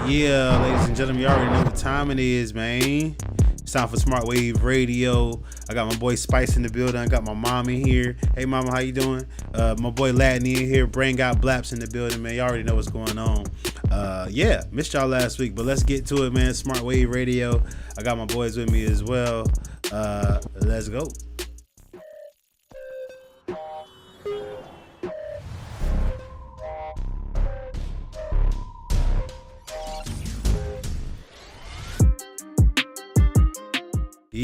Yeah, ladies and gentlemen, you already know what time it is, man. It's time for Smart Wave Radio. I got my boy Spice in the building. I got my mom in here. Hey, mama, how you doing? My boy Latin in here. Brain got Blaps in the building, man. You already know what's going on. Yeah, missed y'all last week, but let's get to it, man. Smart Wave Radio. I got my boys with me as well. Let's go.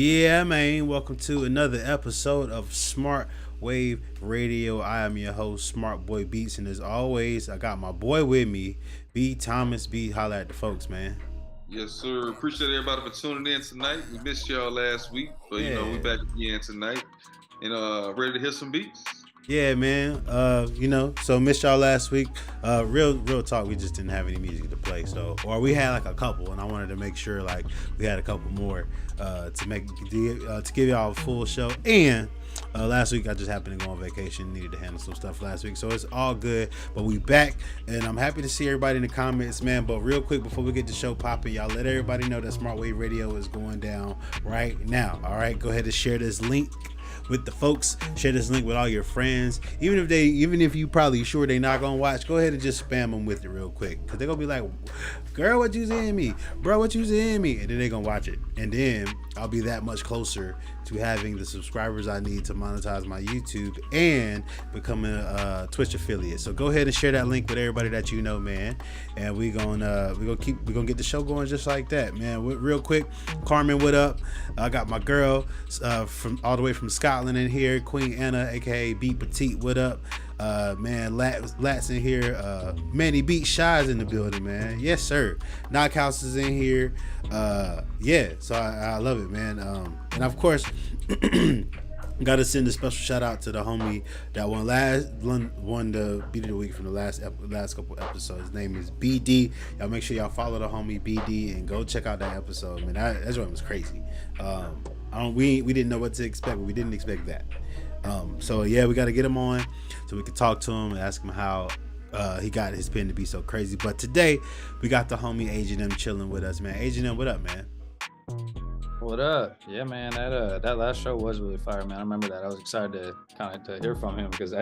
Yeah, man. Welcome to another episode of Smart Wave Radio. I am your host, Smart Boy Beatz, and as always, I got my boy with me, B. Thomas. B. Holla at the folks, man. Yes, sir. Appreciate everybody for tuning in tonight. We missed y'all last week, but we back again tonight and ready to hear some beats. Yeah, man. So missed y'all last week. Real talk. We just didn't have any music to play, or we had like a couple, and I wanted to make sure like we had a couple more to give y'all a full show. And last week I just happened to go on vacation, needed to handle some stuff last week, so it's all good. But we back, and I'm happy to see everybody in the comments, man. But real quick before we get the show popping, y'all let everybody know that Smart Wave Radio is going down right now. All right, go ahead and share this link with the folks. Share this link with all your friends. Even if you probably sure they not gonna watch, go ahead and just spam them with it real quick, because they're gonna be like, girl, what you seeing me, bro, what you seeing me, and then they're gonna watch it, and then I'll be that much closer to having the subscribers I need to monetize my YouTube and becoming a Twitch affiliate. So go ahead and share that link with everybody that you know, man, and we're gonna get the show going just like that, man. Real quick, Carmen, what up? I got my girl from all the way from Scotland in here, Queen Anna, aka B Petite. What up? Man, Lats in here. Manny Beat Shy's in the building, man. Yes, sir. Knockhouse is in here. So I love it, man. And of course, gotta send a special shout out to the homie that won the Beat of the Week from the last couple episodes. His name is BD. Y'all make sure y'all follow the homie BD and go check out that episode, man. That one was crazy. We didn't know what to expect, but we didn't expect that. We got to get him on so we can talk to him and ask him how he got his pen to be so crazy. But today we got the homie Agent M chilling with us, man. Agent M, what up, man? What up? Yeah, man, that last show was really fire, man. I remember that. I was excited to hear from him, because I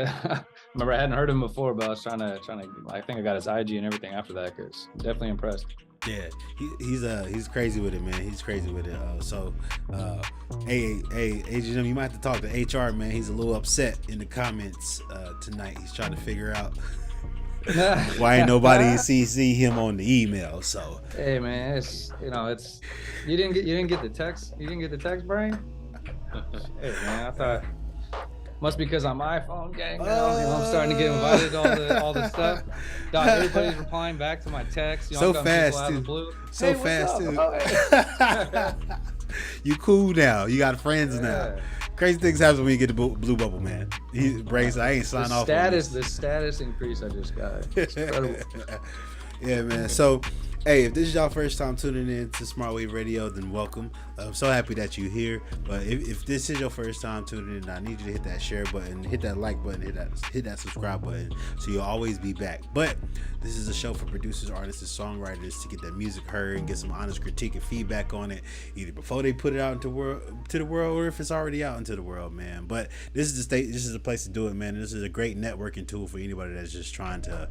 remember I hadn't heard him before, but I was trying to I think I got his IG and everything after that, because I'm definitely impressed. Yeah, he's crazy with it, man. He's crazy with it. Hey, Agent M, you might have to talk to HR, man. He's a little upset in the comments tonight. He's trying to figure out why ain't nobody CC him on the email. So hey, man, it's you didn't get the text. You didn't get the text, Brian? Hey, man, I thought must be because I'm iPhone gang. I'm starting to get invited to all the stuff. Dog, everybody's replying back to my text. So fast, too. So fast, too. Oh, you cool now. You got friends now. Crazy things happen when you get the blue bubble, man. Brace, I ain't signed off. The status increase I just got. It's incredible. Yeah, man. So, hey, if this is your first time tuning in to Smart Wave Radio, then welcome. I'm so happy that you're here. But if this is your first time tuning in, I need you to hit that share button, hit that like button, hit that subscribe button, so you'll always be back. But this is a show for producers, artists, and songwriters to get their music heard and get some honest critique and feedback on it, either before they put it out into the world, or if it's already out into the world, man. But this is the place to do it, man. And this is a great networking tool for anybody that's just trying to,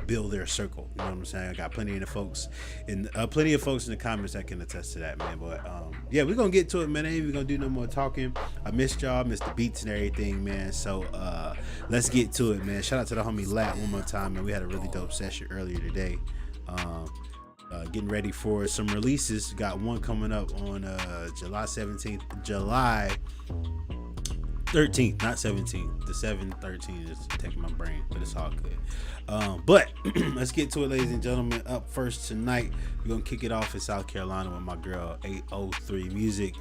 build their circle. You know what I'm saying? I got plenty of folks in the comments that can attest to that, man. But we're gonna get to it, man. I ain't even gonna do no more talking. I missed y'all, missed the beats and everything, man. So let's get to it, man. Shout out to the homie Lat one more time, man. We had a really dope session earlier today. Getting ready for some releases. Got one coming up on July 13th, not 17th. The 7/13 is taking my brain, but it's all good. But let's get to it, ladies and gentlemen. Up first tonight, we're gonna kick it off in South Carolina with my girl 803 Music.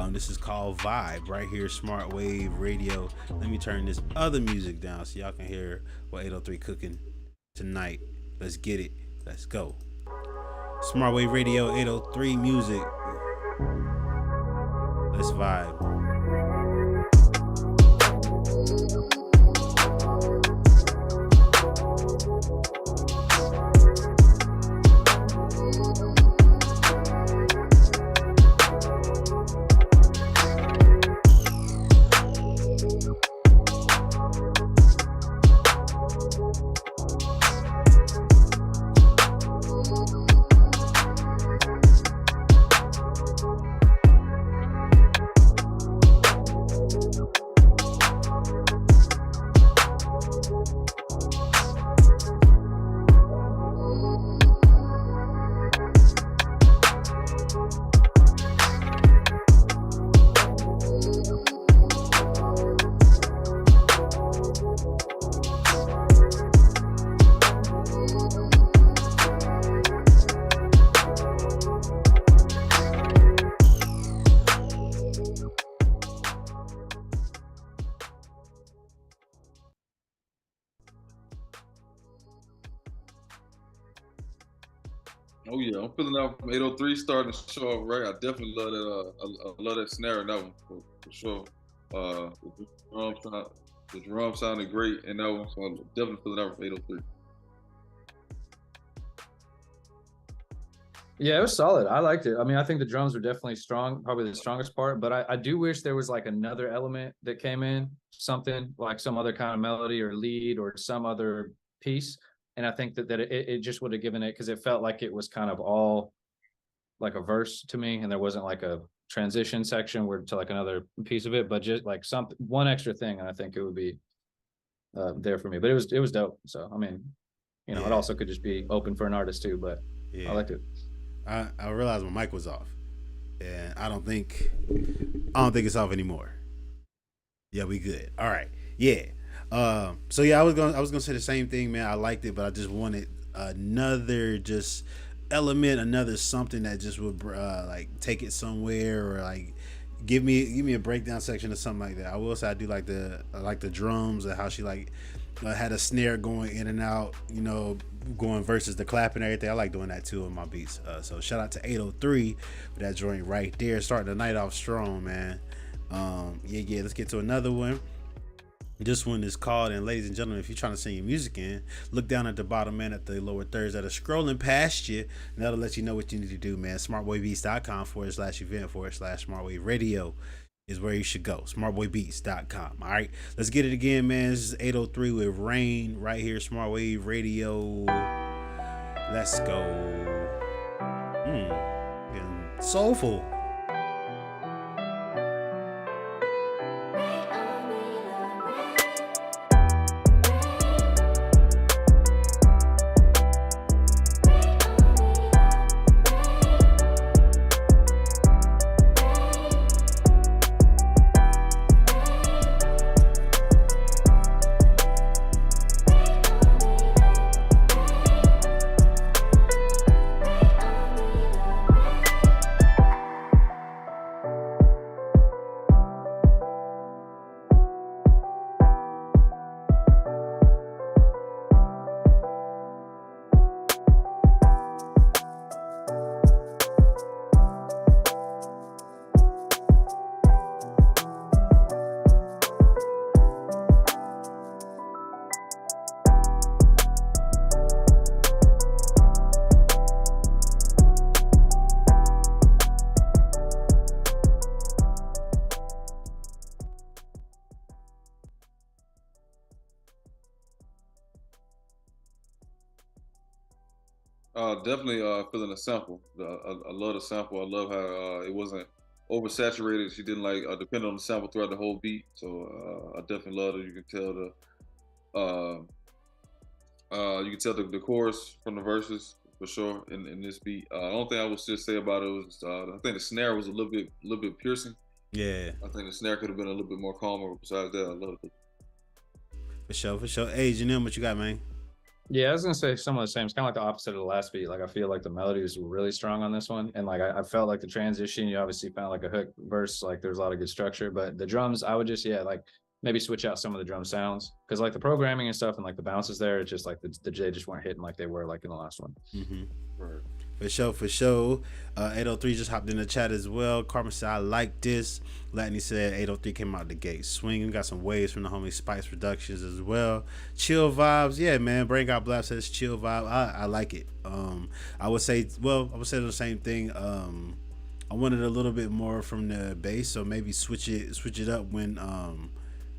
This is called Vibe right here, Smart Wave Radio. Let me turn this other music down so y'all can hear what 803 cooking tonight. Let's get it. Let's go. Smart Wave Radio, 803 Music. Let's vibe. Oh yeah, I'm feeling out from 803 starting to show up right. I definitely love that. I love that snare in that one for sure. The the drum sounded great in that one, so I'm definitely feeling out from 803. Yeah, it was solid. I liked it. I mean, I think the drums were definitely strong, probably the strongest part, but I do wish there was like another element that came in, something like some other kind of melody or lead or some other piece. And I think that it just would have given it, because it felt like it was kind of all like a verse to me, and there wasn't like a transition section where to like another piece of it, but just like something, one extra thing, and I think it would be there for me. But it was dope. So I mean, you know, it also could just be open for an artist too, but I liked it. I realized my mic was off, and I don't think it's off anymore. Yeah, we good. All right. Yeah. So yeah, I was gonna say the same thing, man. I liked it, but I just wanted another just element, another something that just would like take it somewhere, or like give me a breakdown section or something like that. I will say I like the drums and how she like had a snare going in and out, you know, going versus the clap and everything. I like doing that too in my beats. So shout out to 803 for that joint right there, starting the night off strong, man. Yeah. Let's get to another one. This one is called, and ladies and gentlemen, if you're trying to send your music in, look down at the bottom, man, at the lower thirds that are scrolling past you, and that'll let you know what you need to do, man. smartboybeats.com/event/smartwave radio is where you should go. smartboybeats.com. All right, let's get it again, man. This is 803 with Rain right here, Smartwave Radio. Let's go. And soulful. Definitely feeling the sample. I love the sample. I love how it wasn't oversaturated. She didn't like depend on the sample throughout the whole beat. So I definitely love it. You can tell the chorus from the verses for sure in this beat. The only thing I would just say about it was I think the snare was a little bit piercing. Yeah. I think the snare could have been a little bit more calmer. Besides that, I love it. For sure. Hey, Janelle, what you got, man? Yeah, I was gonna say some of the same. It's kind of like the opposite of the last beat. Like I feel like the melody was really strong on this one, and like I felt like the transition. You obviously found like a hook verse. Like there's a lot of good structure, but the drums, I would just like maybe switch out some of the drum sounds, because like the programming and stuff and like the bounces there, it's just like they just weren't hitting like they were like in the last one. Mm-hmm. Right. For sure. 803 just hopped in the chat as well. Carmen said, I like this. Latney said 803 came out the gate swinging. Got some waves from the homie Spice Productions as well. Chill vibes. Yeah, man. Brain Got Blast says chill vibe. I like it. I would say the same thing. I wanted a little bit more from the bass, so maybe switch it up when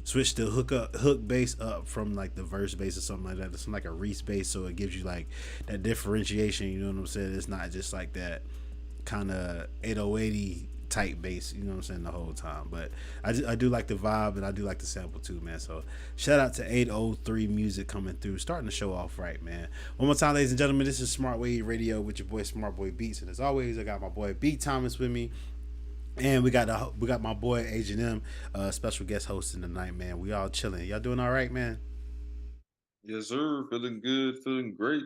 switch the hook bass up from like the verse bass or something like that. It's like a Reese bass, so it gives you like that differentiation. You know what I'm saying? It's not just like that kind of 808 type bass. You know what I'm saying? The whole time, but I do like the vibe, and I do like the sample too, man. So shout out to 803 music coming through, starting to show off right, man. One more time, ladies and gentlemen, this is Smart Wave Radio with your boy Smart Boy Beats, and as always, I got my boy B Thomas with me. And we got my boy Agent M, special guest hosting tonight, man. We all chilling. Y'all doing all right, man? Yes, sir. Feeling good. Feeling great.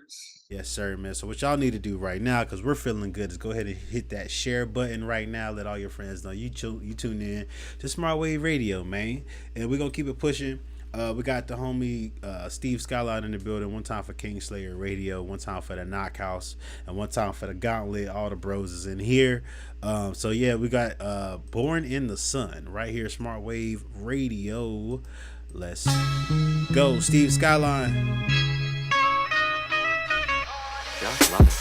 Yes, sir, man. So what y'all need to do right now, because we're feeling good, is go ahead and hit that share button right now. Let all your friends know you tune in to Smart Wave Radio, man. And we're gonna keep it pushing. We got the homie Steve Skyline in the building. One time for Kingslayer Radio, one time for the Knockhouse, and one time for the Gauntlet. All the bros is in here. So yeah, we got Born in the Sun right here, Smart Wave Radio. Let's go, Steve Skyline. Just love it.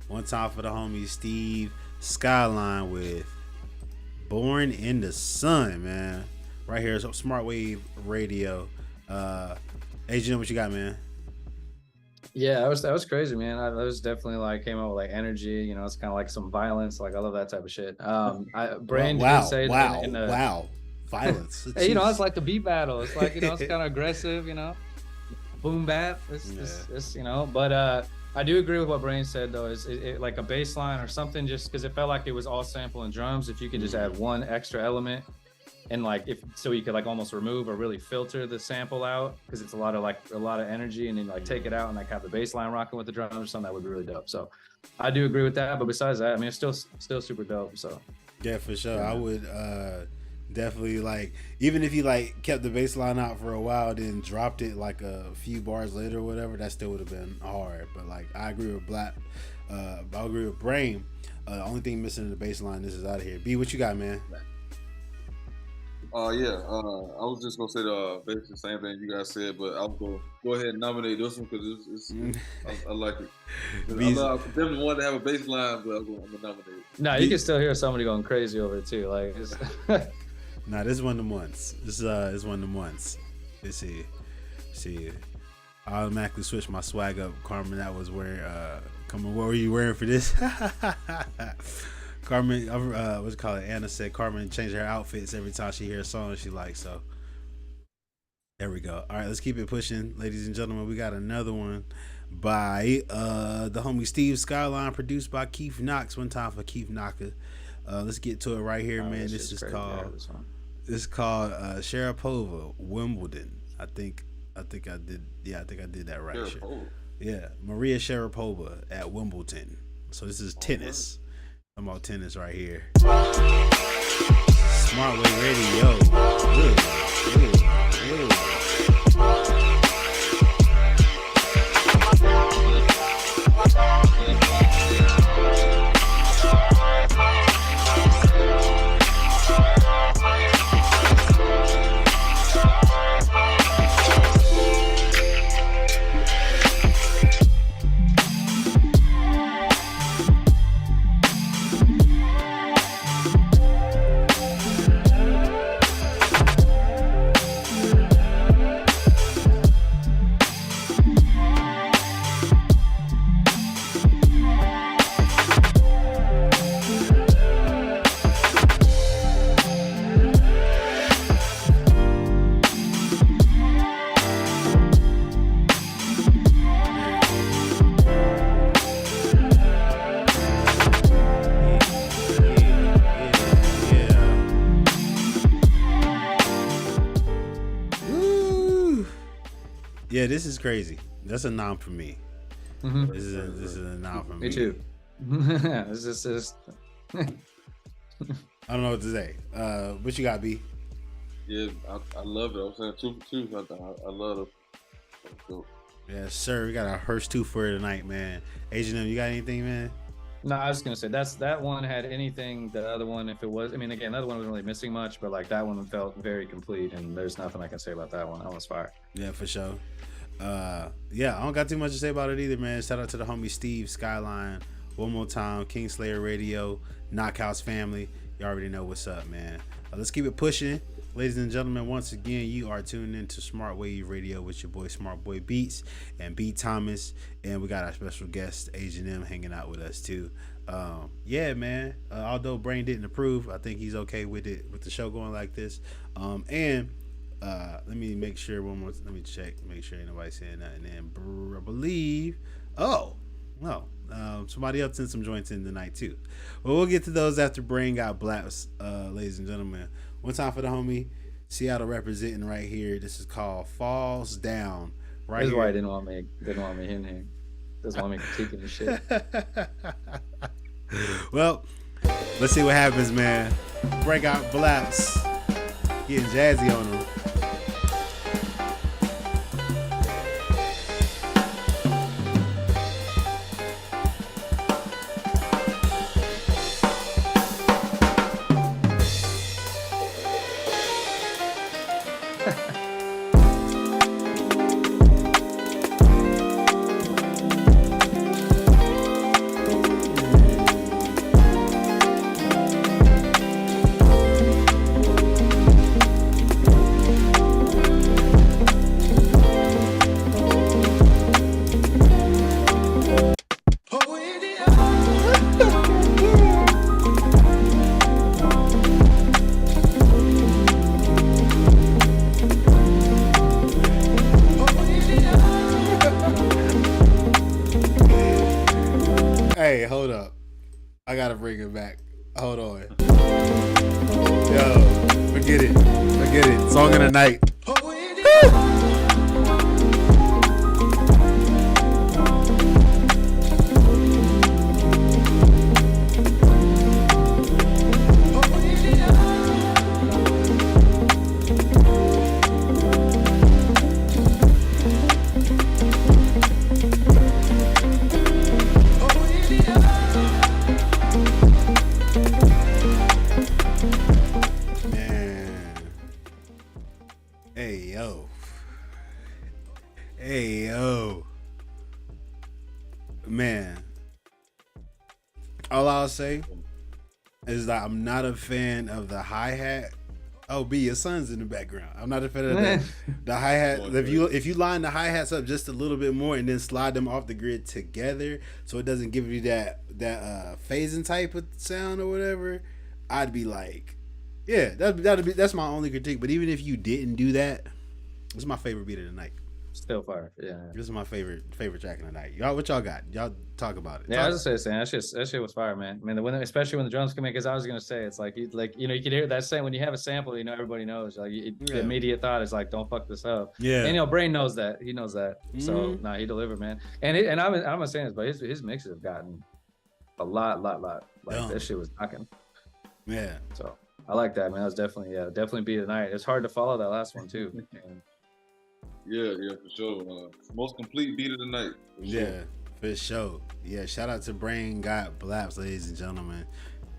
One time for the homie Steve Skyline with Born in the Sun, man. Right here, so Smart Wave Radio. Agent, what you got, man? Yeah, that was crazy, man. That was definitely like came out with like energy. You know, it's kind of like some violence. Like I love that type of shit. Brain did say wow, violence. Hey, you know, it's like the beat battle. It's like, you know, it's kind of aggressive. You know, boom bap. It's you know, but I do agree with what Brain said though. Is it like a bass line or something? Just because it felt like it was all sample and drums. If you could just add one extra element, and like so you could like almost remove or really filter the sample out, because it's a lot of energy, and then like take it out and like have the bass line rocking with the drums or something, that would be really dope. So I do agree with that. But besides that, I mean, it's still super dope. So yeah, for sure. Yeah. I would definitely, like, even if you like kept the bass line out for a while, then dropped it like a few bars later or whatever, that still would have been hard. But like, I agree with I agree with Brain. Only thing missing in the bass line, this is out of here. B, what you got, man? I was just gonna say basically the same thing you guys said, but I'll go ahead and nominate this one because I like it. I definitely wanted to have a bass line, but I'm gonna nominate it. No, you can still hear somebody going crazy over it too. Like, it's nah, this is one of them ones. This is one of them ones. Let's see. I automatically switched my swag up. Carmen, that was wearing. Carmen, what were you wearing for this? Carmen, what's it called? Anna said Carmen changed her outfits every time she hears a song she likes. So there we go. All right, let's keep it pushing, ladies and gentlemen. We got another one by the homie Steve Skyline, produced by Keith Knox. One time for Keith Knocker. Let's get to it right here, man. This is called Sharapova, Wimbledon. I think I did. Yeah, I think I did that right. Yeah, Maria Sharapova at Wimbledon. So this is tennis. I'm about tennis right here. Smart Wave Radio. Yeah, this is crazy. That's a nom for me. Mm-hmm. This is a nom for me. Me too. This is I don't know what to say. What you got, B? Yeah, I love it. I was saying 2 for 2. I love it. So. Yes, sir. We got a Hearst 2 for tonight, man. Agent M, you got anything, man? No, I was gonna say that one had anything. The other one, if it was, I mean, again, the other one wasn't really missing much, but like that one felt very complete, and there's nothing I can say about that one. That was fire. Yeah, for sure. Yeah, I don't got too much to say about it either, man. Shout out to the homie Steve, Skyline, One More Time, Kingslayer Radio, Knockhouse family. You already know what's up, man. Let's keep it pushing. Ladies and gentlemen, once again, you are tuned into Smart Wave Radio with your boy Smart Boy Beatz and B Thomas, and we got our special guest Agent M hanging out with us too. Yeah, man. Although Brain didn't approve, I think he's okay with it, with the show going like this. And let me make sure one more. Let me check, make sure ain't nobody saying nothing. And I believe, no, somebody else sent some joints in tonight too. But we'll get to those after Brain got blaps, ladies and gentlemen. One time for the homie, Seattle representing right here. This is called Falls Down. Right. This is here. why I didn't want me in here. Doesn't want me critiquing the shit. Well, let's see what happens, man. Break out blaps. Getting jazzy on them. Hey, hold up. I gotta bring it back. Hold on. Yo, forget it. Forget it. Song of the night. Hey, yo. Man. All I'll say is that I'm not a fan of the hi-hat. Oh, B, your son's in the background. I'm not a fan of the hi-hat. If you line the hi-hats up just a little bit more and then slide them off the grid together so it doesn't give you that phasing type of sound or whatever, I'd be like, yeah, that's my only critique. But even if you didn't do that, this is my favorite beat of the night. Still fire. Yeah. This is my favorite track of the night. Y'all, what y'all got? Y'all talk about it. Yeah, I was just saying that shit was fire, man. I mean, especially when the drums come in, because I was gonna say it's like you can hear that saying when you have a sample, everybody knows. Like the immediate thought is like, don't fuck this up. Yeah. And Brain knows that. He knows that. So he delivered, man. And I'm not saying this, but his mixes have gotten a lot. Like that shit was knocking. Yeah. So I like that, man. That was definitely beat of the night. It's hard to follow that last one too. Yeah, for sure. Most complete beat of the night. For sure. Yeah, shout out to Brain Got Blaps, ladies and gentlemen.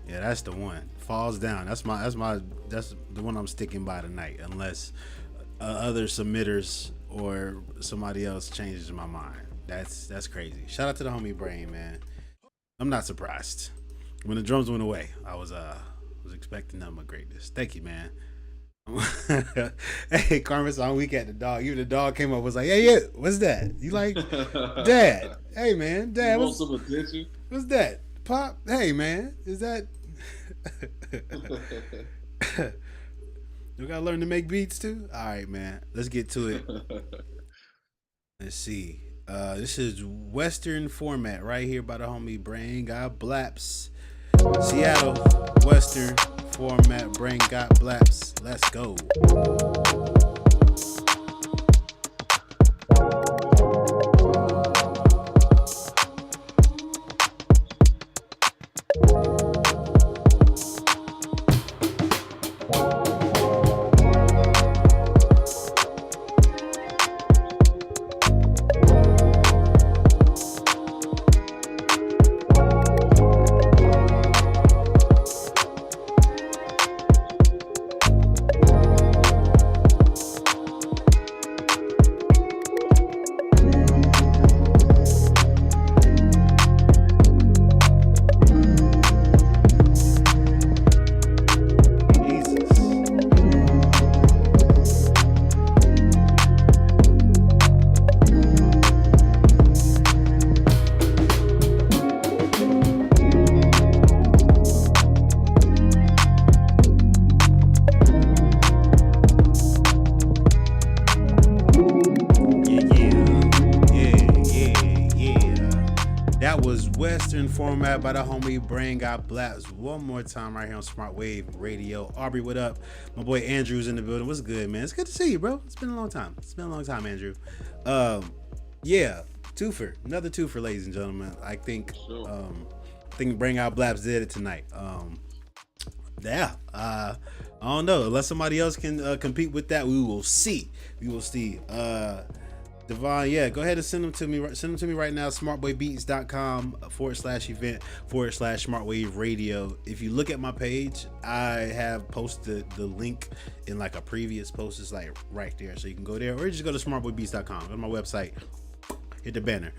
Yeah, that's the one. Falls Down. That's the one I'm sticking by tonight, unless other submitters or somebody else changes my mind. That's crazy. Shout out to the homie Brain, man. I'm not surprised. When the drums went away, I was expecting nothing but greatness. Thank you, man. Hey, Carmen saw week at the dog. Even the dog came up, was like, "Hey, yeah, what's that? You like, Dad? Hey, man, Dad, what's that? Pop? Hey, man, is that?" You gotta learn to make beats too. All right, man. Let's get to it. Let's see. This is Western format right here by the homie Brain Got Blaps. Seattle Western format. Brain Got Blaps. Let's go. Western format by the homie Brain Got Blaps. One more time right here on Smart Wave Radio. Aubrey, what up? My boy Andrew's in the building. What's good, man? It's good to see you, bro. It's been a long time. Andrew. Yeah, another twofer, ladies and gentlemen. I think Brain Got Blaps did it tonight. I don't know. Unless somebody else can compete with that, we will see. Devon, yeah, go ahead and send them to me. Send them to me right now. smartboybeats.com/event/smartwave radio. If you look at my page, I have posted the link in like a previous post. It's like right there, so you can go there, or just go to smartboybeats.com. Go to my website, hit the banner.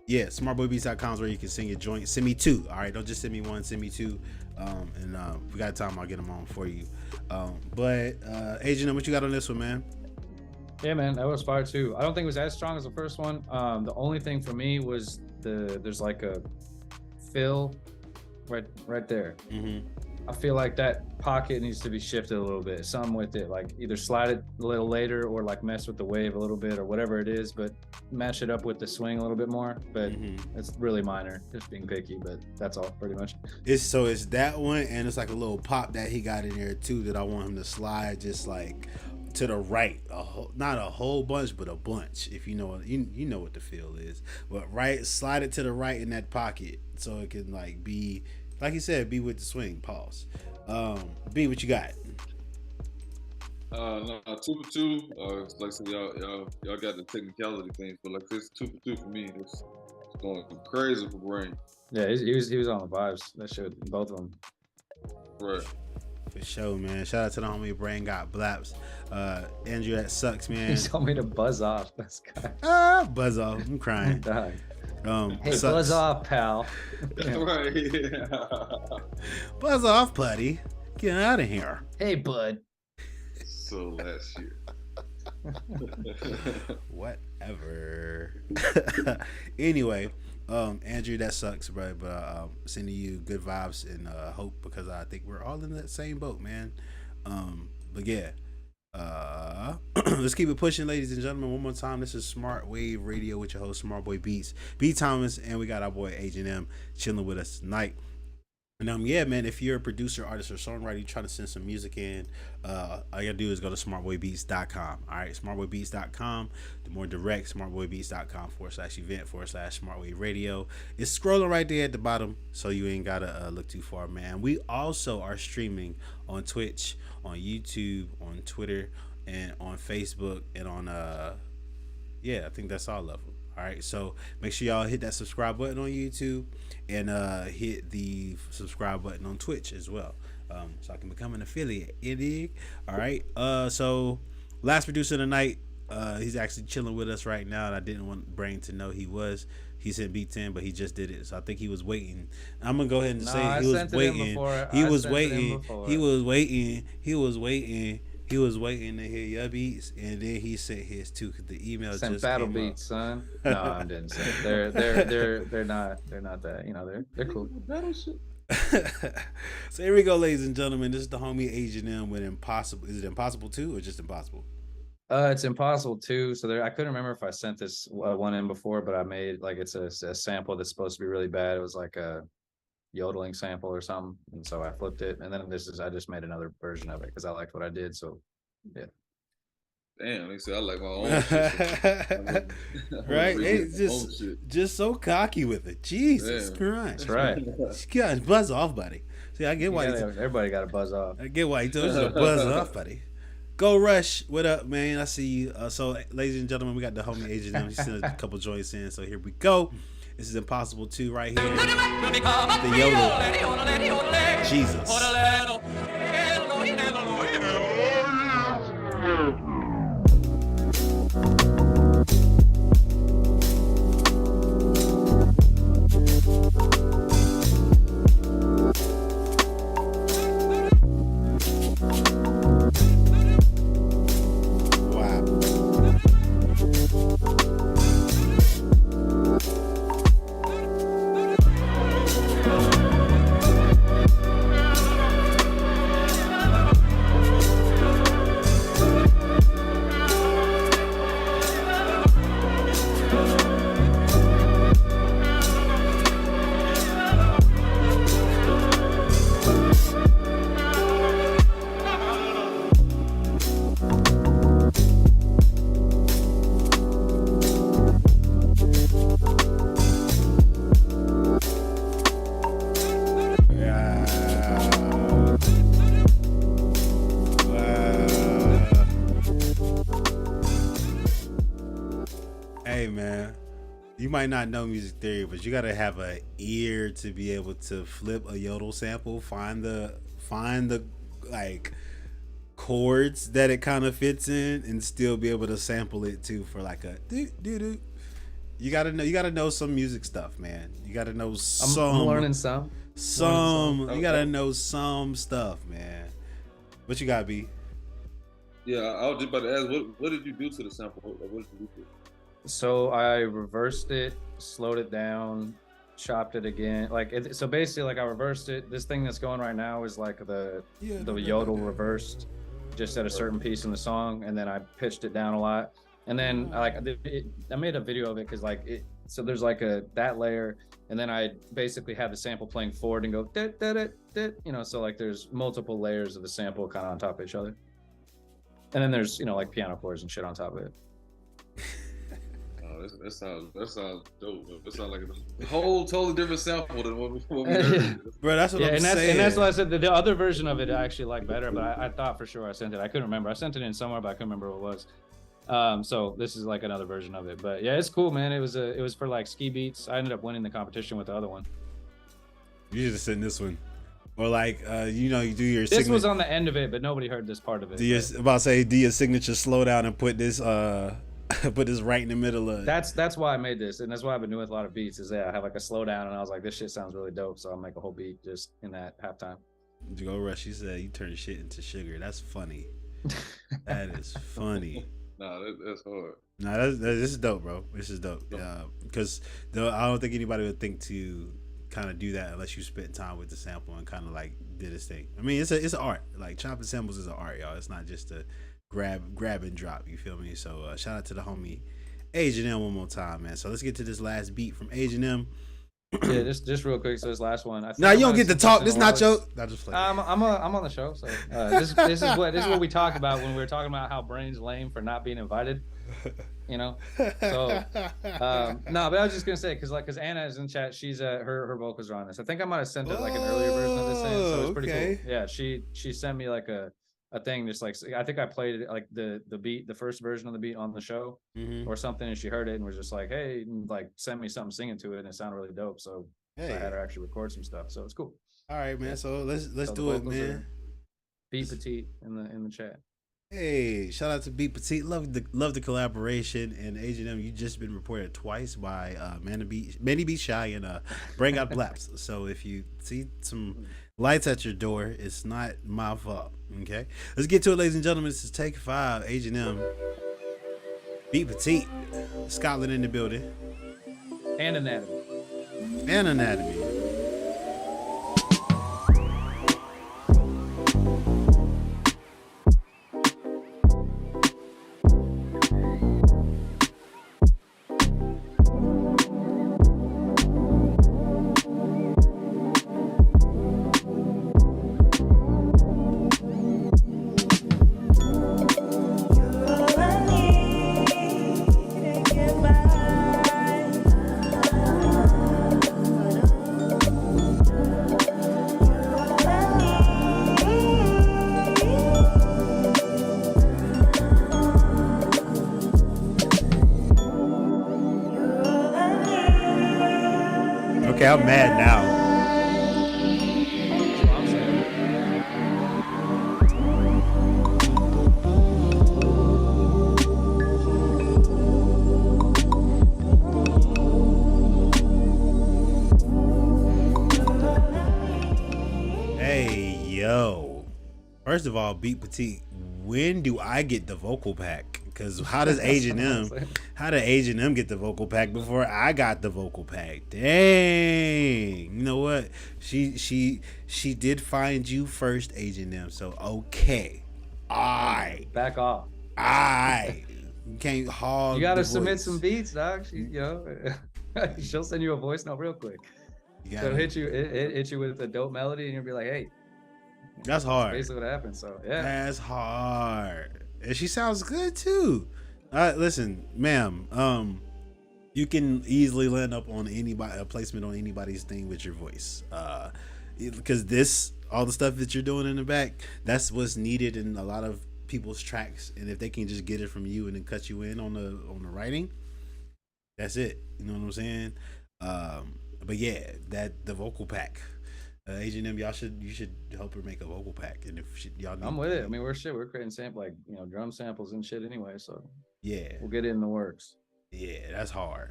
Yeah, smartboybeats.com is where you can send your joint. Send me two. All right, don't just send me one. Send me two. And if we got time, I'll get them on for you. But Agent, what you got on this one, man? Yeah, man, that was fire too. I don't think it was as strong as the first one. The only thing for me was there's like a fill right there. Mm-hmm. I feel like that pocket needs to be shifted a little bit. Something with it, like either slide it a little later or like mess with the wave a little bit or whatever it is, but match it up with the swing a little bit more. But it's really minor, just being picky, but that's all pretty much. It's that one, and it's like a little pop that he got in there too that I want him to slide just like to the right, not a whole bunch, but a bunch. If you know, you know what the feel is. But right, slide it to the right in that pocket so it can like be, like you said, be with the swing. Pause. B, what you got? No, 2 for 2. Like I said, y'all got the technicality thing, but like this 2 for 2 for me. It's going crazy for Brain. Yeah, he was on the vibes. That shit, both of them. Right. For sure, man. Shout out to the homie Brain Got Blaps. Andrew, that sucks, man. He told me to buzz off. That's kind buzz off. I'm crying. Hey, sucks. buzz off, pal. Right. Buzz off, buddy. Get out of here. Hey, bud. So last year. Whatever. Anyway, Andrew, that sucks, bro. But sending you good vibes and hope, because I think we're all in that same boat, man. But yeah, let's keep it pushing, ladies and gentlemen. One more time, this is Smart Wave Radio with your host, Smart Boy Beatz, B Thomas, and we got our boy Agent M chilling with us tonight. And yeah, man, if you're a producer, artist, or songwriter, you trying to send some music in, all you gotta do is go to smartboybeats.com. All right, smartboybeats.com. The more direct, smartboybeats.com/event/smartwave radio. It's scrolling right there at the bottom, so you ain't gotta look too far, man. We also are streaming on Twitch, on YouTube, on Twitter, and on Facebook, and on I think that's all of them. All right, so make sure y'all hit that subscribe button on YouTube and hit the subscribe button on Twitch as well, so I can become an affiliate. All right, so last producer tonight, he's actually chilling with us right now, and I didn't want Brain to know he's in B10, but he just did it, so I think he was waiting. I'm gonna go ahead and say he was waiting. He was waiting to hear your beats, and then he sent his too. The email sent just battle came beats, up. son. No, I didn't say it. They're not that. You know, they're cool. So here we go, ladies and gentlemen. This is the homie Agent M with Impossible. Is it Impossible 2 or just Impossible? It's Impossible 2. So I couldn't remember if I sent this one in before, but I made like it's a sample that's supposed to be really bad. It was like a yodeling sample or something, and so I flipped it, and then I just made another version of it because I liked what I did. So yeah. Damn, they say I like my own shit. Right? It's just so cocky with it. Jesus Christ. That's right. You gotta buzz off, buddy. See, I get why everybody got to buzz off. I get why he told you to buzz off, buddy. Go Rush, what up, man? I see you. So, ladies and gentlemen, we got the homie Agent M. He sent a couple joints in, so here we go. This is Impossible 2 right here. The yodel. Jesus. You might not know music theory, but you gotta have an ear to be able to flip a yodel sample, find the like chords that it kind of fits in, and still be able to sample it too for like a do do do. You gotta know some music stuff, man. You gotta know some. I'm learning some. You gotta know some stuff, man. What you got, B? Yeah, I was just about to ask, what did you do to the sample? What did you do to it? So I reversed it, slowed it down, chopped it again. So basically, like I reversed it. This thing that's going right now is like the yodel reversed, just at a certain piece in the song, and then I pitched it down a lot. And then I made a video of it because so there's like that layer, and then I basically had the sample playing forward and go so like there's multiple layers of the sample kind of on top of each other, and then there's like piano chords and shit on top of it. Oh, that sounds dope. That sounds like a whole totally different sample than what we heard. Bro, that's what I'm saying. And that's why I said the other version of it I actually like better, but I thought for sure I sent it. I couldn't remember. I sent it in somewhere, but I couldn't remember what it was. So this is like another version of it, but yeah, it's cool, man. It was for like Ski Beats. I ended up winning the competition with the other one. You should have sent this one, or like you do your. This was on the end of it, but nobody heard this part of it. Do your signature slow down and put this put this right in the middle of. That's why I made this, and that's why I've been doing with a lot of beats. Is I have like a slow down, and I was like, this shit sounds really dope, so I'll make a whole beat just in that halftime. Go Rush. You said you turn shit into sugar. That's funny. That is funny. Nah, that's hard. Nah, this is dope, bro. This is dope. Because I don't think anybody would think to kind of do that unless you spent time with the sample and kind of like did this thing. I mean, it's an art. Like chopping samples is an art, y'all. It's not just a grab and drop. You feel me? So shout out to the homie Agent M one more time, man. So let's get to this last beat from Agent M. Yeah, just real quick. So this last one. Now you don't get to talk. This not your. Not just I'm on the show. So this is what we talk about when we're talking about how Brain's lame for not being invited. So no, but I was just gonna say because Anna is in chat. She's her vocals are on this. I think I might have sent her like an earlier version of this thing, so it's pretty cool. Yeah, she sent me like a thing just like I think I played it like the beat, the first version of the beat on the show or something, and she heard it and was just like, hey, and like sent me something singing to it, and it sounded really dope. So I had her actually record some stuff, so it's cool. All right, man. So let's do it, man. Beat Petite in the chat. Hey, shout out to Beat Petite. Love the collaboration. And Agent M, you just been reported twice by Manny Be Shy and BrainOfDymeDef. So if you see some lights at your door, it's not my fault. Okay, let's get to it, ladies and gentlemen. This is Take 5. Agent M, Beat Petite, Scotland in the building, and Anatomy. Okay, I'm mad now. Hey, yo. First of all, Beat Petite, when do I get the vocal pack? Because how does Agent M get the vocal pack before I got the vocal pack? Dang. You know what? She did find you first, Agent M. So okay. Alright. Back off. Alright. You can't hog. You gotta submit some beats, dog. She'll send you a voice note real quick. So hit you with a dope melody and you'll be like, hey. That's hard. That's basically what happens. So yeah. That's hard. And she sounds good too. Listen, ma'am. You can easily land up on a placement on anybody's thing with your voice. Because all the stuff that you're doing in the back, that's what's needed in a lot of people's tracks. And if they can just get it from you and then cut you in on the writing, That's it. You know what I'm saying? But yeah, that the vocal pack. Agent M, you should help her make a vocal pack, and if y'all need, I'm with it. I mean, we're creating sample like drum samples and shit anyway, so yeah, we'll get it in the works. yeah, that's hard.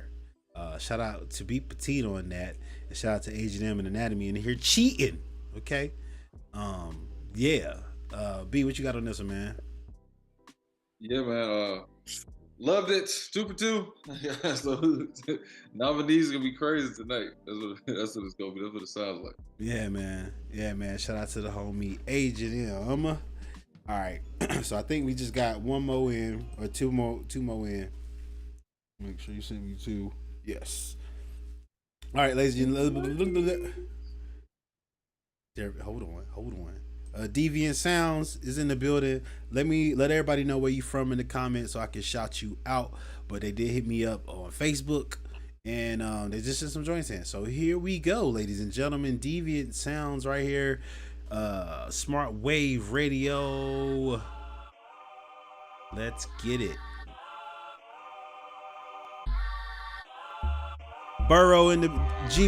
Shout out to Beat Petite on that, and shout out to Agent M and Anatomy in here cheating. Okay, yeah. B, what you got on this one, man? Yeah, man. Loved it. Super two. So nominees gonna be crazy tonight. That's what it's gonna be. That's what it sounds like. Yeah, man. Yeah, man. Shout out to the homie Agent M. All right. So I think we just got one more in, or two more in. Make sure you send me two. Yes. All right, ladies and gentlemen. Hold on. Deviantsoundz is in the building. Let everybody know where you from in the comments so I can shout you out. But they did hit me up on Facebook, and they just sent some joints in. So here we go, ladies and gentlemen. Deviantsoundz right here. Smart Wave Radio. Let's get it. Burrow in the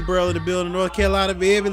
Burrow in the building, North Carolina, baby.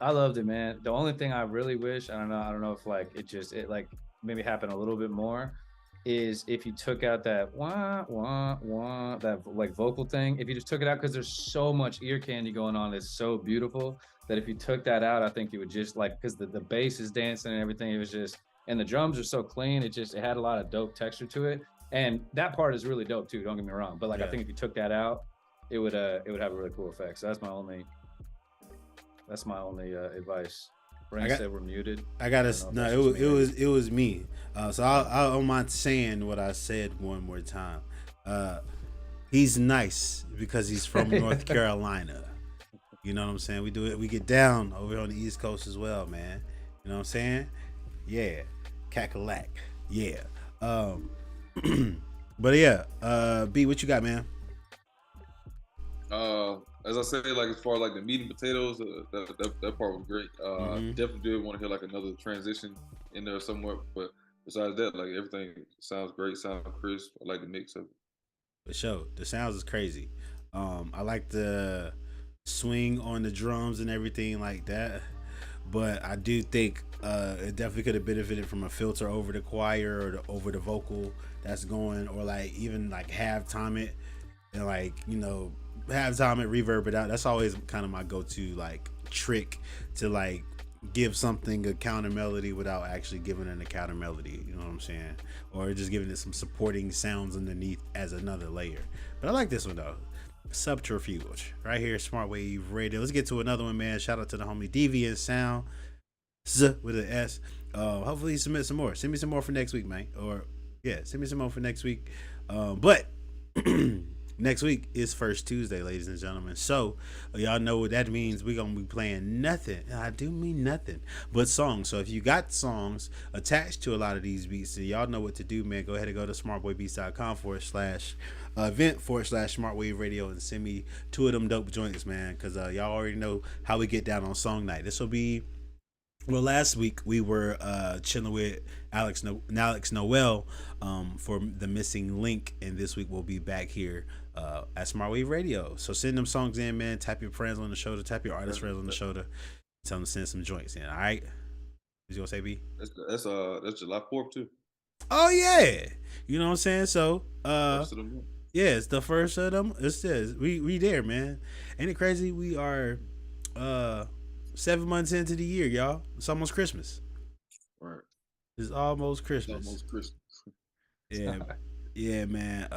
I loved it, man. The only thing I really wish, I don't know if like it like maybe happened a little bit more, is if you took out that wah wah wah, that like vocal thing. If you just took it out, because there's so much ear candy going on, it's so beautiful that if you took that out, I think you would just like, because the bass is dancing and everything. It was just, and the drums are so clean. It had a lot of dope texture to it, and that part is really dope too. Don't get me wrong, but like I think if you took that out, it would have a really cool effect. So that's my only advice. Brent said we're muted. It was me. So I don't mind saying what I said one more time. He's nice because he's from North Carolina. You know what I'm saying? We do it. We get down over here on the East Coast as well, man. You know what I'm saying? Yeah, cackalack. Yeah. But yeah. B, what you got, man? As I said, like as far as like the meat and potatoes, that part was great. Definitely did want to hear like another transition in there somewhere, but besides that, like everything sounds great, sounds crisp. I like the mix of it. For sure, the sounds is crazy. I like the swing on the drums and everything like that, but I do think it definitely could have benefited from a filter over the choir or over the vocal that's going, or like even like halftime it and like halftime it, reverb it out. That's always kind of my go-to like trick to like give something a counter melody without actually giving it a counter melody. You know what I'm saying? Or just giving it some supporting sounds underneath as another layer. But I like this one though. Subterfuge right here, Smart Wave Radio. Let's get to another one, man. Shout out to the homie Deviantsoundz with an S. Hopefully he submit some more. Send me some more for next week, man. Or yeah, send me some more for next week. But next week is First Tuesday, ladies and gentlemen. So y'all know what that means. We're gonna be playing nothing. I do mean nothing but songs. So if you got songs attached to a lot of these beats, so y'all know what to do, man. Go ahead and go to smartboybeats.com/event/smartwave radio and send me 2 of them dope joints, man. Cause y'all already know how we get down on song night. This will be Well, last week we were chilling with Alex Noel for the missing link, and this week we'll be back here at Smart Wave Radio. So send them songs in, man. Tap your friends on the shoulder, tap your artist friends on the shoulder. Tell them to send some joints in. All right. What you gonna say, B? That's July 4th too. Oh yeah. You know what I'm saying? So First of the month. yeah, it's the first of them. It says we there, man. Ain't it crazy? We are 7 months into the year, y'all. It's almost Christmas. Right. It's almost Christmas. It's almost Christmas. Yeah, yeah, man.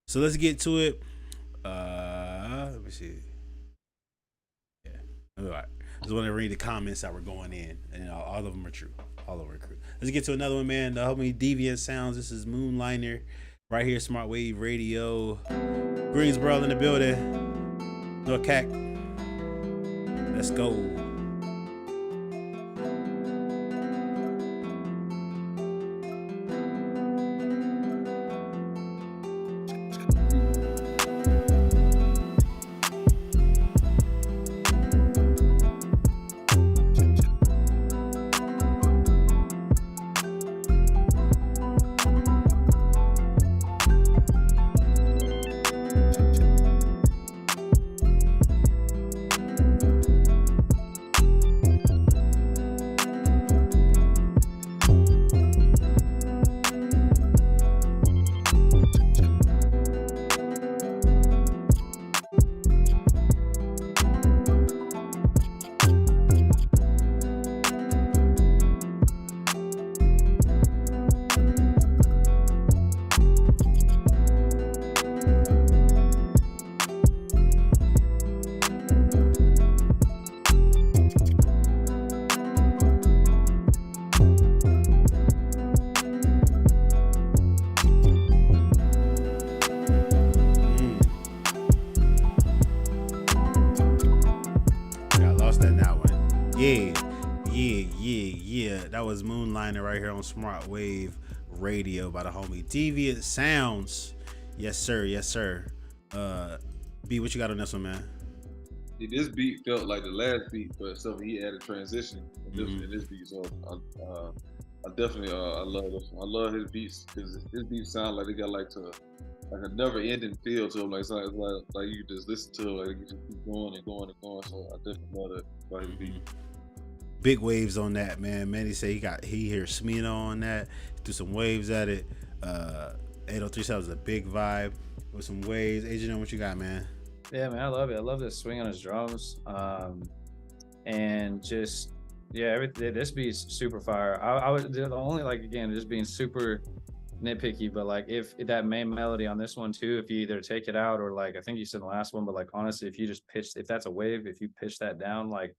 So let's get to it. Let me see. Yeah, all right. I just want to read the comments that were going in, and all of them are true. All of them are true. Let's get to another one, man. The homie Deviantsoundz. This is Moonliner, right here, Smart Wave Radio. Greensboro in the building. North Cac. Let's go. That was Moonliner right here on Smart Wave Radio by the homie Deviantsoundz. Yes, sir. Yes, sir. B, what you got on this one, man? This beat felt like the last beat, but so he added transition in this beat. So I definitely I love this one. I love his beats because his beats sound like they got like a never-ending feel to them. Like it's like you just listen to it, like you just keep going and going and going. So I definitely love it about his beat. Big waves on that, man. Manny say he hears Smino on that. Do some waves at it. 8037 is a big vibe with some waves. Agent, what you got, man? Yeah, man, I love it. I love the swing on his drums, and just this beat's super fire. I was the only, like, again, just being super nitpicky, but like if that main melody on this one too, if you either take it out or, like I think you said in the last one, but like honestly, if you just if that's a wave, if you pitch that down like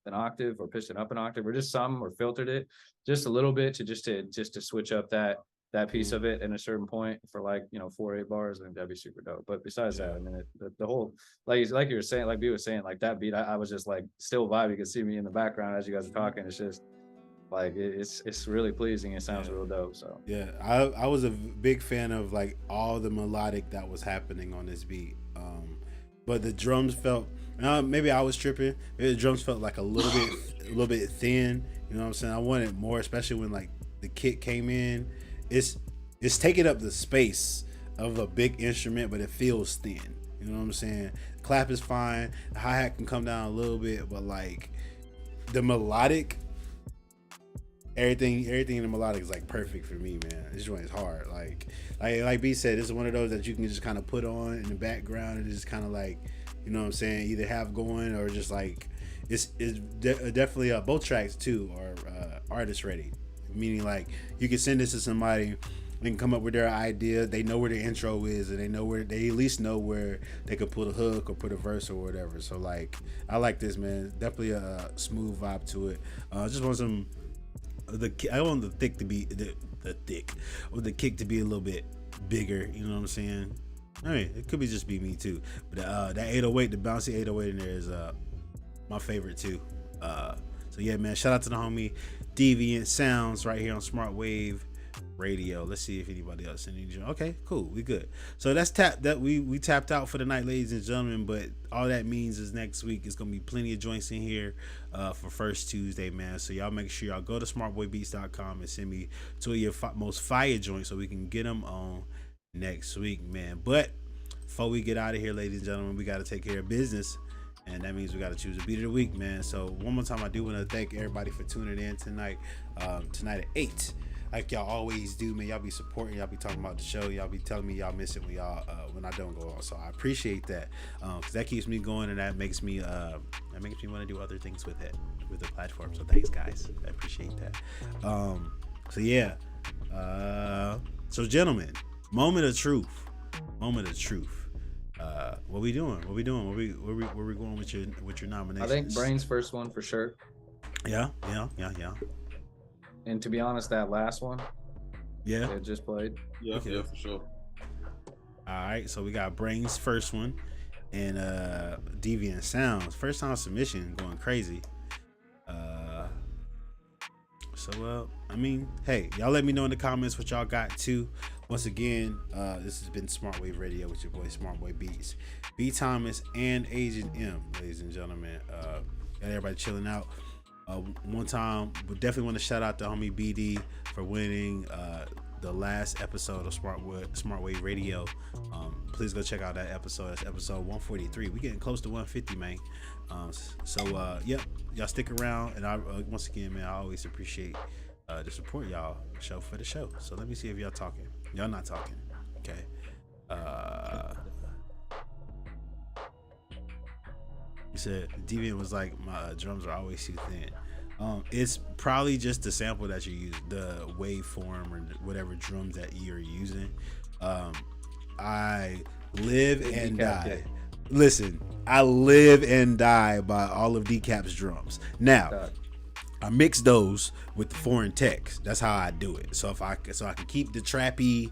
an octave or pitched it up an octave or just some, or filtered it just a little bit to switch up that piece of it in a certain point for, like, 4-8 bars, I think that'd be super dope. But besides that, I mean, the whole, like you were saying, like B was saying, like that beat, I was just like still vibing. You can see me in the background as you guys are talking. It's just like it's really pleasing. It sounds real dope. So yeah, I was a big fan of like all the melodic that was happening on this beat, but the drums felt, maybe I was tripping. Maybe the drums felt like a little bit thin. You know what I'm saying? I wanted more, especially when like the kick came in. It's taking up the space of a big instrument, but it feels thin. You know what I'm saying? The clap is fine. The hi-hat can come down a little bit, but like the melodic, everything in the melodic is like perfect for me, man. This joint is hard. Like B said, this is one of those that you can just kind of put on in the background and just kind of like, you know what I'm saying, either have going or just like it's definitely both tracks too are artist ready, meaning like you can send this to somebody, they can come up with their idea, they know where the intro is, and they at least know where they could put a hook or put a verse or whatever. So like I like this, man. Definitely a smooth vibe to it. Just want I want the thick to be the kick to be a little bit bigger, you know what I'm saying? I mean, it could be just be me too, but that 808, the bouncy 808 in there is my favorite too. So yeah, man, shout out to the homie Deviantsoundz right here on Smart Wave Radio. Let's see if anybody else any. Okay, cool. We good. So that's we tapped out for the night, ladies and gentlemen. But all that means is next week is gonna be plenty of joints in here for First Tuesday, man. So y'all make sure y'all go to smartboybeats.com and send me two of your most fire joints so we can get them on next week, man. But before we get out of here, ladies and gentlemen, we got to take care of business. And that means we got to choose a beat of the week, man. So one more time, I do want to thank everybody for tuning in tonight. Tonight at 8, like y'all always do, man. Y'all be supporting, y'all be talking about the show, y'all be telling me y'all miss it when when I don't go on. So I appreciate that, because that keeps me going, and that makes me want to do other things with the platform. So thanks, guys. I appreciate that. So yeah. So gentlemen, moment of truth. What we doing? Where we going with your nominations? I think Brain's first one for sure. Yeah. And to be honest, that last one, yeah, it just played. Yeah, okay. Yeah, for sure. All right, so we got Brain's first one, and Deviantsoundz first time submission going crazy. I mean, hey, y'all let me know in the comments what y'all got too. Once again, this has been Smart Wave Radio with your boy Smart Boy Beatz, B Thomas, and Agent M, ladies and gentlemen. Got everybody chilling out. One time, we definitely want to shout out to homie BD for winning the last episode of Smart Wave Radio. Please go check out that episode. That's episode 143. We getting close to 150, man. Yep, y'all stick around, and I once again, man, I always appreciate the support y'all show for the show. So let me see if y'all talking. Y'all not talking, okay? You said Deviant was like, my drums are always too thin. It's probably just the sample that you use, the waveform or whatever drums that you're using. I live and die. Listen, I live and die by all of Decap's drums. Now, I mix those with the foreign text. That's how I do it. So I can keep the trappy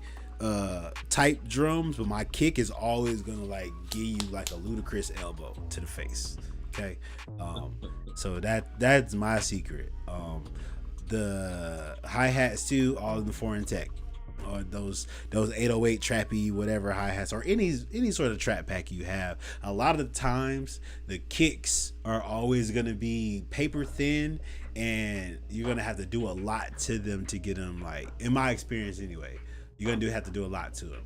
type drums, but my kick is always gonna like give you like a ludicrous elbow to the face. Okay, so that's my secret. The hi-hats too, all in the foreign tech, or those 808 trappy whatever hi-hats, or any sort of trap pack you have. A lot of the times the kicks are always gonna be paper thin, and you're gonna have to do a lot to them to get them, like, in my experience anyway, you're gonna have to do a lot to them.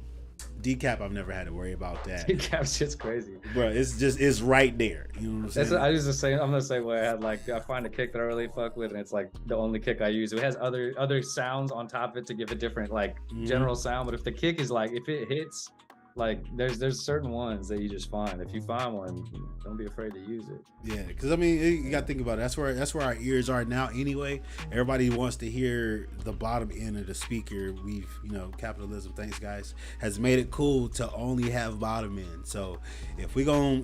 Decap, I've never had to worry about that. Decap's just crazy, bro. It's right there. You know what I'm saying? I used to say, I'm gonna say what I had, like, I find a kick that I really fuck with, and it's like the only kick I use. It has other sounds on top of it to give a different, like, general sound. But if the kick is like, if it hits, like, there's certain ones that you just find. If you find one, don't be afraid to use it. Yeah, because I mean, you gotta think about it. That's where our ears are now anyway. Everybody wants to hear the bottom end of the speaker. We've, capitalism, thanks guys, has made it cool to only have bottom end. So if we gon'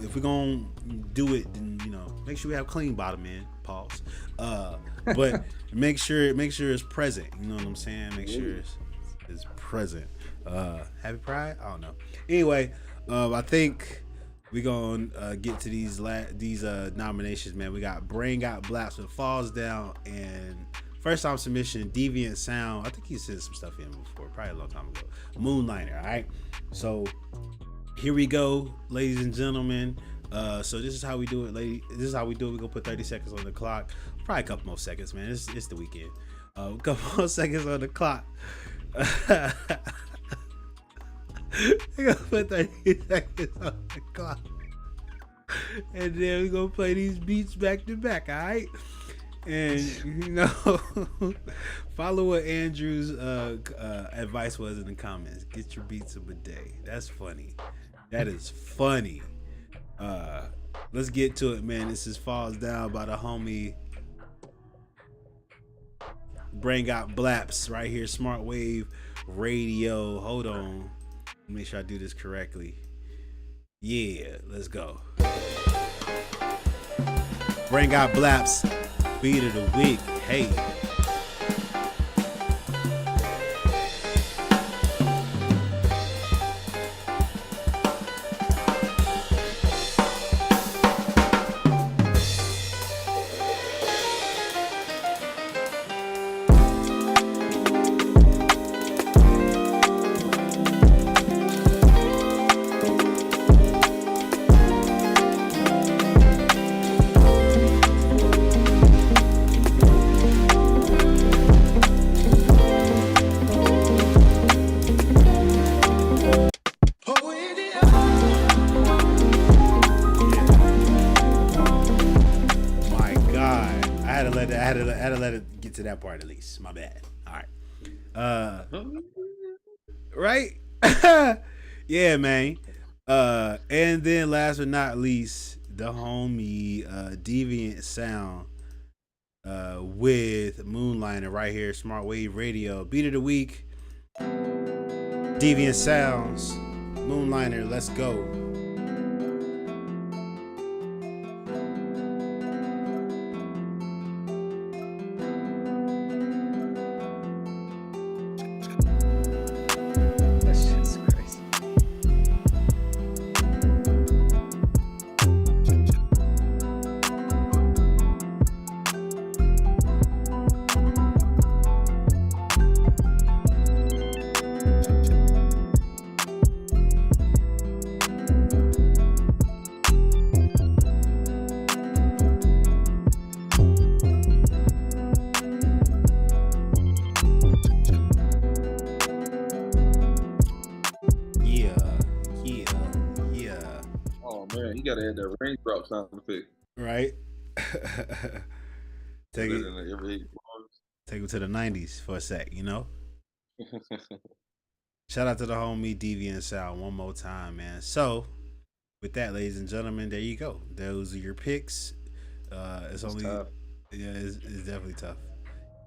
do it, then make sure we have clean bottom end. Pause. But make sure it's present. You know what I'm saying? Make sure it's present. Happy Pride? I don't know. Anyway, I think we gonna get to these nominations, man. We got Brain Got Blaps with Falls Down, and first time submission Deviantsoundz. I think he sent some stuff in before, probably a long time ago. Moonliner. All right, so here we go, ladies and gentlemen. So this is how we do it, lady. This is how we do it. We're gonna put 30 seconds on the clock. Probably a couple more seconds, man. It's the weekend. A couple more seconds on the clock. I gotta put 30 seconds on the clock, and then we're gonna play these beats back to back, all right? And follow what Andrew's advice was in the comments. Get your beats a bidet. That's funny. That is funny. Let's get to it, man. This is Falls Down by the homie Brain Got Blaps right here, Smart Wave Radio. Hold on. Make sure I do this correctly. Yeah, let's go. Brain Got Blaps, beat of the week. Hey. had to let it get to that part at least. My bad. All right. Right? Yeah, man. And then last but not least, the homie Deviantsoundz with Moonliner right here, Smart Wave Radio. Beat of the week. Deviantsoundz, Moonliner, let's go. Man, you gotta add that raindrop sound effect. Right. Take it to the 90s for a sec, you know? Shout out to the homie Deviantsoundz one more time, man. So, with that, ladies and gentlemen, there you go. Those are your picks. It's only tough. Yeah, it's definitely tough.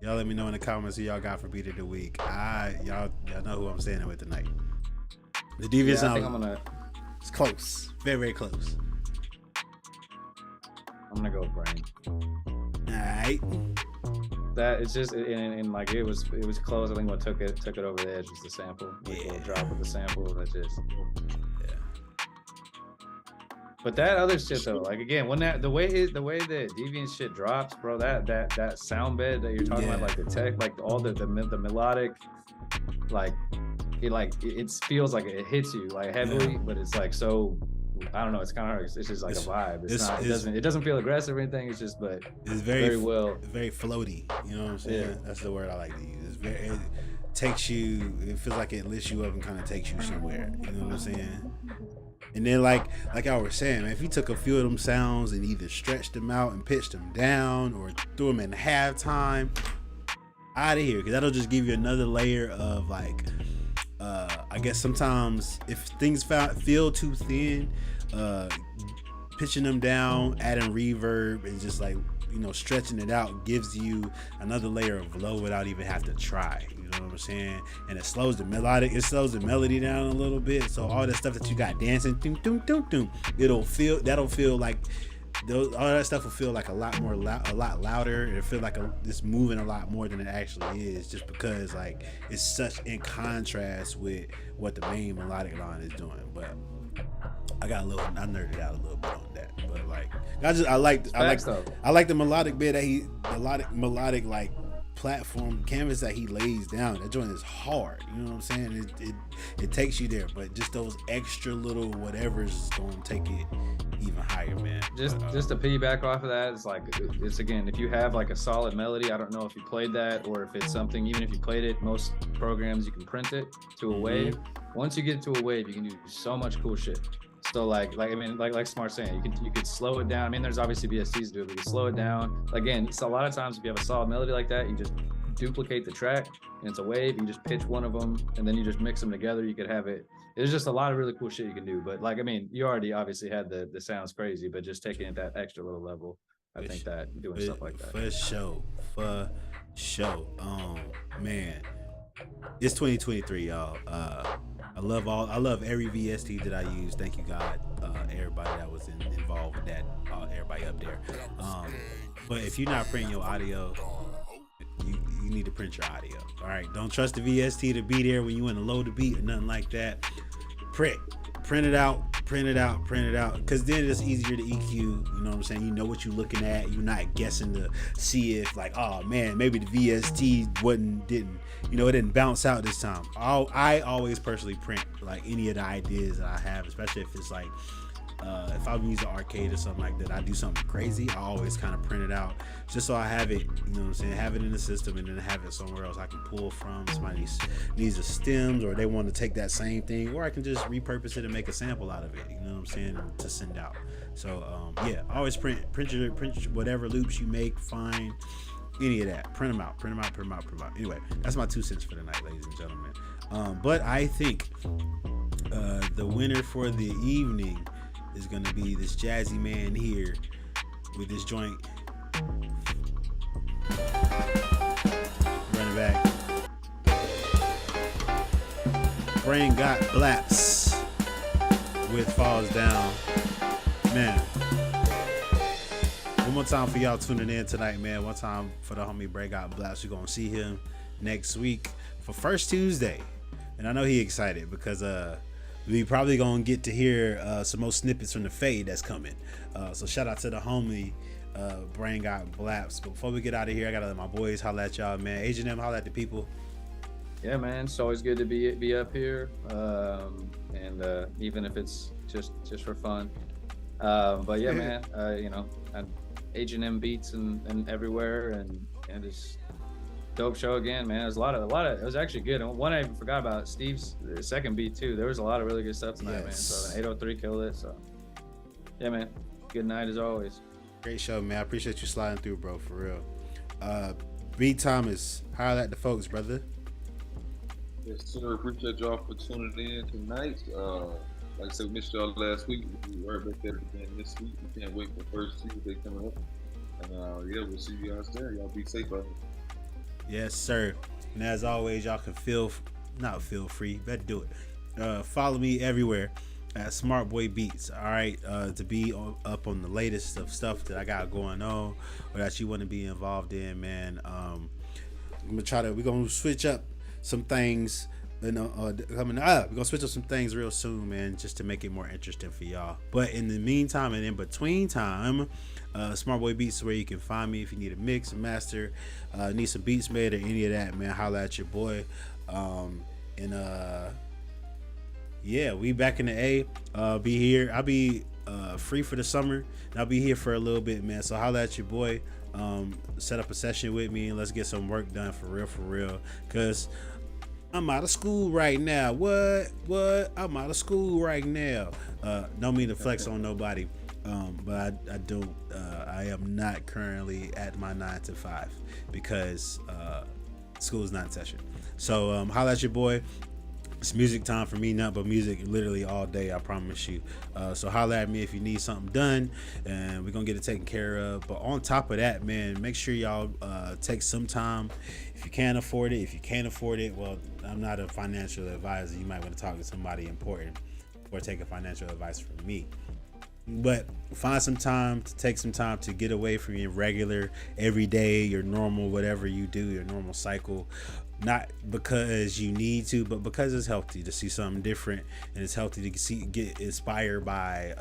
Y'all let me know in the comments who y'all got for beat of the week. Y'all know who I'm standing with tonight. The Deviantsoundz. Yeah, I think I'm gonna. It's close, very very close. I'm gonna go with Brain. All right. That it's just and like it was close. I think what took it over the edge was the sample. Like Yeah. a drop of the sample. That just. Yeah. But that other shit though, like again, when the way the Deviant shit drops, bro, that sound bed that you're talking about, like the tech, like all the melodic, like it feels like it hits you like heavily, but it's like so. I don't know. It's kind of hard. It's just like a vibe. It doesn't feel aggressive or anything. It's just, but it's very floaty. You know what I'm saying? Yeah. That's the word I like to use. It takes you. It feels like it lifts you up and kind of takes you somewhere. You know what I'm saying? And then like I was saying, man, if you took a few of them sounds and either stretched them out and pitched them down or threw them in halftime, out of here, because that'll just give you another layer of like. I guess sometimes if things feel too thin, pitching them down, adding reverb, and just like, you know, stretching it out gives you another layer of low without even have to try. You know what I'm saying? And it slows the melody down a little bit. So all that stuff that you got dancing, doom, doom, doom, doom, that'll feel like. All that stuff will feel like a lot louder. It'll feel like it's moving a lot more than it actually is, just because like it's such in contrast with what the main melodic line is doing. But I nerded out a little bit on that. But like I like the melodic bit that melodic like platform canvas that he lays down. That joint is hard. You know what I'm saying? It takes you there, but just those extra little whatever's is gonna take it even higher, man. Just to piggyback off of that, it's again, if you have like a solid melody, I don't know if you played that or if it's something, even if you played it, most programs you can print it to a wave. Once you get to a wave, you can do so much cool shit. So like Smart's saying, you could slow it down. I mean, there's obviously VSTs to do it, but you slow it down. Again, so a lot of times if you have a solid melody like that, you just duplicate the track and it's a wave. You just pitch one of them and then you just mix them together. You could have it. There's just a lot of really cool shit you can do. But like, I mean, you already obviously had the sounds crazy, but just taking it that extra little level, I think that doing stuff like that. For sure. Man, it's 2023, y'all. I love every VST that I use. Thank you, God, everybody that was involved with that, everybody up there. But if you're not printing your audio, you need to print your audio. All right, don't trust the VST to be there when you want to load the beat or nothing like that. Print it out, because then it's easier to EQ. You know what I'm saying? You know what you're looking at. You're not guessing to see if like, oh man, maybe the VST didn't bounce out this time. I always personally print like any of the ideas that I have, especially if it's like if I'm using arcade or something like that, I do something crazy, I always kind of print it out just so I have it, you know what I'm saying, have it in the system and then have it somewhere else I can pull from. Somebody needs a stems or they want to take that same thing, or I can just repurpose it and make a sample out of it, you know what I'm saying, to send out. So yeah, always print whatever loops you make, find any of that. Print them out. Anyway, that's my 2 cents for the night, ladies and gentlemen. But I think the winner for the evening is going to be this jazzy man here with this joint. Running back. Brain got Beatz with Falls Down. Man. One more time for y'all tuning in tonight, man. One time for the homie Brain got Beatz. We're going to see him next week for First Tuesday. And I know he excited because we probably going to get to hear some more snippets from the fade that's coming. So shout out to the homie Brain got Beatz. But before we get out of here, I got to let my boys holla at y'all, man. Agent M, holla at the people. Yeah, man, it's always good to be up here, and even if it's just for fun. But yeah, man, you know, agentmbeats and everywhere, and it's dope show again, man. There's a lot of it was actually good. And one I even forgot about, Steve's second beat too. There was a lot of really good stuff tonight, man. So 803 killed it. So yeah, man, good night as always. Great show, man. I appreciate you sliding through, bro, for real. B Thomas, holla at the folks, brother. Yes, sir. Appreciate y'all for tuning in tonight. Like I said, we missed y'all last week. We're right back there again this week. We can't wait for First Tuesday coming up. And yeah, we'll see you guys there. Y'all be safe out here. Yes, sir. And as always, y'all can feel free. Better do it. Follow me everywhere at Smart Boy Beatz. All right, to be up on the latest of stuff that I got going on or that you want to be involved in, man. We're gonna switch up some things. We're gonna switch up some things real soon, man, just to make it more interesting for y'all. But in the meantime and in between time, Smart Boy Beatz is where you can find me if you need a mix, a master, need some beats made or any of that, man. Holla at your boy. Yeah, we back in the A. Be here. I'll be free for the summer, and I'll be here for a little bit, man. So holla at your boy. Set up a session with me and let's get some work done for real. Cause I'm out of school right now. What? I'm out of school right now. Don't mean to flex on nobody. But I don't. I am not currently at my 9 to 5 because school is not in session. So holla at your boy. It's music time for me, not but music literally all day, I promise you. So holla at me if you need something done, and we're gonna get it taken care of. But on top of that, man, make sure y'all take some time if you can afford it. If you can't afford it, well, I'm not a financial advisor. You might want to talk to somebody important or take a financial advice from me. But find some time to take some time to get away from your regular, everyday, your normal, whatever you do, your normal cycle. Not because you need to, but because it's healthy to see something different, and it's healthy to get inspired by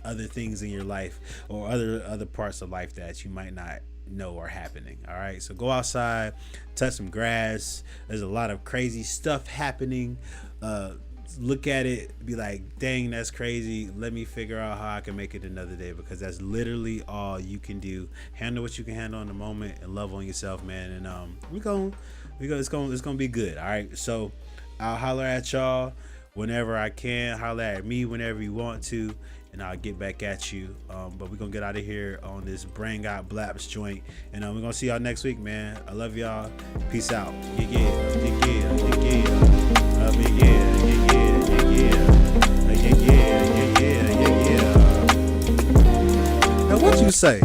other things in your life or other parts of life that you might not know are happening. All right, so go outside, touch some grass. There's a lot of crazy stuff happening. Look at it, be like, dang, that's crazy. Let me figure out how I can make it another day, because that's literally all you can do. Handle what you can handle in the moment and love on yourself, man. And it's gonna be good. All right, so I'll holler at y'all whenever I can. Holler at me whenever you want to, and I'll get back at you. But we're gonna get out of here on this Brain Got Beatz joint, and we're gonna see y'all next week, man. I love y'all. Peace out. Now what you say?